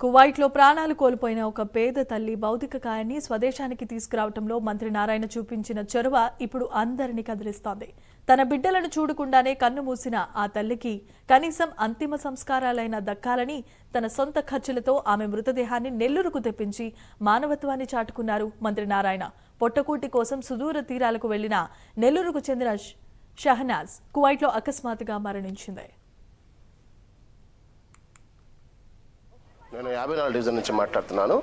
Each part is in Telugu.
కువైట్లో ప్రాణాలు కోల్పోయిన ఒక పేద తల్లి భౌతిక కాయాన్ని స్వదేశానికి తీసుకురావడంలో మంత్రి నారాయణ చూపించిన చొరవ ఇప్పుడు అందరినీ కదిలిస్తోంది. తన బిడ్డలను చూడకుండానే కన్ను మూసిన ఆ తల్లికి కనీసం అంతిమ సంస్కారాలైన దక్కాలని తన సొంత ఖర్చులతో ఆమె మృతదేహాన్ని నెల్లూరుకు తెప్పించి మానవత్వాన్ని చాటుకున్నారు మంత్రి నారాయణ. పొట్టకూటి కోసం సుదూర తీరాలకు వెళ్లిన నెల్లూరుకు చెందిన షహనాజ్ కువైట్లో అకస్మాత్తుగా మరణించింది. నేను 54 డివిజన్ నుంచి మాట్లాడుతున్నాను.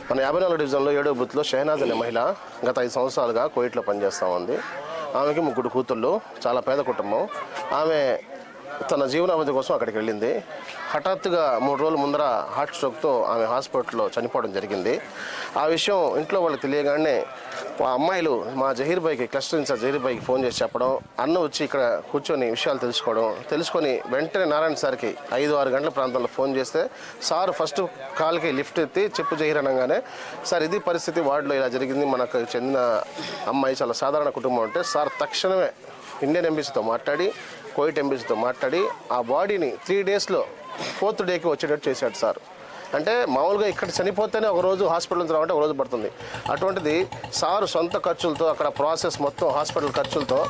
మన 54 డివిజన్లో 7వ బూత్లో షహనాజ్ అనే మహిళ గత 5 సంవత్సరాలుగా కువైట్లో పనిచేస్తూ ఉంది. ఆమెకి 3 కూతుళ్ళు, చాలా పేద కుటుంబం. ఆమె తన జీవనాభివృద్ధి కోసం అక్కడికి వెళ్ళింది. హఠాత్తుగా 3 రోజుల ముందర హార్ట్ స్ట్రోక్తో ఆమె హాస్పిటల్లో చనిపోవడం జరిగింది. ఆ విషయం ఇంట్లో వాళ్ళకి తెలియగానే అమ్మాయిలు మా జహీర్ భాయ్కి, క్లస్టర్ ఇన్ఛార్జ్ జహీర్ భాయ్కి ఫోన్ చేసి చెప్పడం, అన్న వచ్చి ఇక్కడ కూర్చొని విషయాలు తెలుసుకొని వెంటనే నారాయణ సార్కి 5-6 గంటల ప్రాంతంలో ఫోన్ చేస్తే సార్ ఫస్ట్ కాల్కి లిఫ్ట్ ఎత్తి చెప్పు జహీర్ అనగానే, సార్ ఇది పరిస్థితి, వార్డులో ఇలా జరిగింది, మనకు చెందిన అమ్మాయి చాలా సాధారణ కుటుంబం అంటే సార్ తక్షణమే ఇండియన్ ఎంబసీతో మాట్లాడి, కువైట్ ఎంబసీతో మాట్లాడి ఆ బాడీని 3 డేస్లో 4th డేకి వచ్చేటట్టు చేశాడు సార్. అంటే మామూలుగా ఇక్కడ చనిపోతేనే ఒక రోజు హాస్పిటల్ నుంచి రావాలంటే ఒక రోజు పడుతుంది. అటువంటిది సారు సొంత ఖర్చులతో అక్కడ ప్రాసెస్ మొత్తం హాస్పిటల్ ఖర్చులతో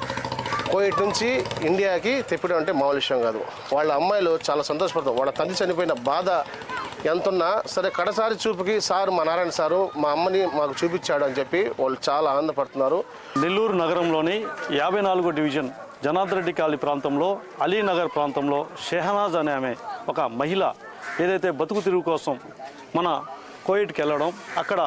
కువైట్ నుంచి ఇండియాకి తెప్పడం అంటే మామూలు విషయం కాదు. వాళ్ళ అమ్మాయిలు చాలా సంతోషపడతారు. వాళ్ళ తండ్రి చనిపోయిన బాధ ఎంతున్నా సరే కడసారి చూపుకి సారు, మా నారాయణ సారు మా అమ్మని మాకు చూపించాడు అని చెప్పి వాళ్ళు చాలా ఆనందపడుతున్నారు. నెల్లూరు నగరంలోని 54వ డివిజన్ జనార్దన్ రెడ్డి కాలనీ ప్రాంతంలో అలీనగర్ ప్రాంతంలో షెహనాజ్ అనే ఆమె ఒక మహిళ ఏదైతే బతుకు తిరుగు కోసం మన కువైట్కి వెళ్ళడం, అక్కడ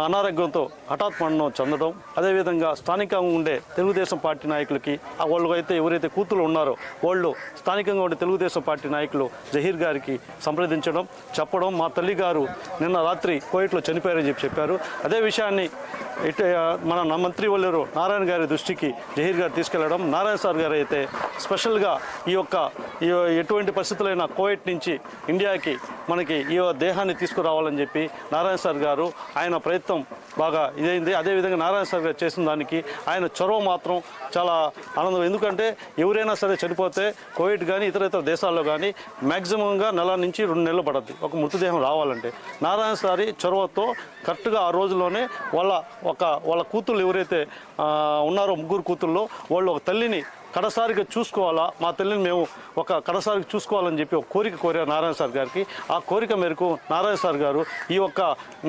అనారోగ్యంతో హఠాత్ మరణం చెందడం, అదేవిధంగా స్థానికంగా ఉండే తెలుగుదేశం పార్టీ నాయకులకి వాళ్ళు అయితే ఎవరైతే కూతురు ఉన్నారో వాళ్ళు స్థానికంగా ఉండే తెలుగుదేశం పార్టీ నాయకులు జహీర్ గారికి సంప్రదించడం, చెప్పడం, మా తల్లి గారు నిన్న రాత్రి కువైట్లో చనిపోయారని చెప్పారు. అదే విషయాన్ని మన మంత్రి వల్లరు నారాయణ గారి దృష్టికి జహీర్ గారు తీసుకెళ్లడం, నారాయణ సార్ గారు అయితే స్పెషల్గా ఎటువంటి పరిస్థితులైనా కువైట్ నుంచి ఇండియాకి మనకి ఈ దేహాన్ని తీసుకురావాలని చెప్పి నారాయణ సార్ గారు ఆయన ప్రయత్నం బాగా ఇదైంది. అదేవిధంగా నారాయణ సార్ గారు చేసిన దానికి ఆయన చొరవ మాత్రం చాలా ఆనందం. ఎందుకంటే ఎవరైనా సరే చనిపోతే కువైట్ కానీ ఇతర దేశాల్లో కానీ మ్యాక్సిమంగా 1 నెల నుంచి 2 నెలలు పడుతుంది ఒక మృతదేహం రావాలంటే. నారాయణ సారి చొరవతో కరెక్ట్గా ఆ రోజుల్లోనే వాళ్ళ కూతుళ్ళు ఎవరైతే ఉన్నారో 3 కూతుల్లో వాళ్ళు ఒక తల్లిని కడసారిగా చూసుకోవాలా, మా తల్లిని మేము ఒక కడసారికి చూసుకోవాలని చెప్పి ఒక కోరిక కోరారు నారాయణ సార్ గారికి. ఆ కోరిక మేరకు నారాయణ సార్ గారు ఈ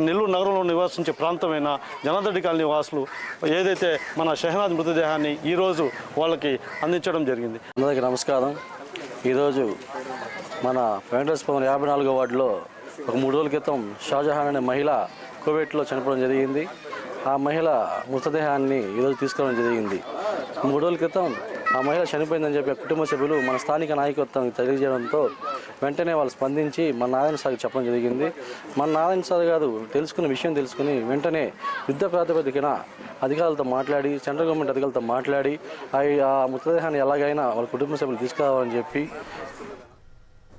నెల్లూరు నగరంలో నివాసించే ప్రాంతమైన జనార్దన్ రెడ్డి కాలనీ వాసులు ఏదైతే మన షెహనాజ్ మృతదేహాన్ని ఈరోజు వాళ్ళకి అందించడం జరిగింది. అందరికీ నమస్కారం. ఈరోజు మన వెంకటేశ్వర భవన్ 54వ వార్డులో ఒక 3 రోజుల క్రితం షాజహాన్ అనే మహిళ కువైట్లో చనిపోవడం జరిగింది. ఆ మహిళ మృతదేహాన్ని ఈరోజు తీసుకోవడం జరిగింది. 3 రోజుల క్రితం ఆ మహిళ చనిపోయిందని చెప్పి కుటుంబ సభ్యులు మన స్థానిక నాయకత్వానికి తెలియజేయడంతో వెంటనే వాళ్ళు స్పందించి మన నారాయణ సార్కి చెప్పడం జరిగింది. మన నారాయణ సార్ గారు విషయం తెలుసుకుని వెంటనే యుద్ధ ప్రాతిపదికన అధికారులతో మాట్లాడి, సెంట్రల్ గవర్నమెంట్ అధికారులతో మాట్లాడి ఆ మృతదేహాన్ని ఎలాగైనా వాళ్ళ కుటుంబ సభ్యులు తీసుకురావాలని చెప్పి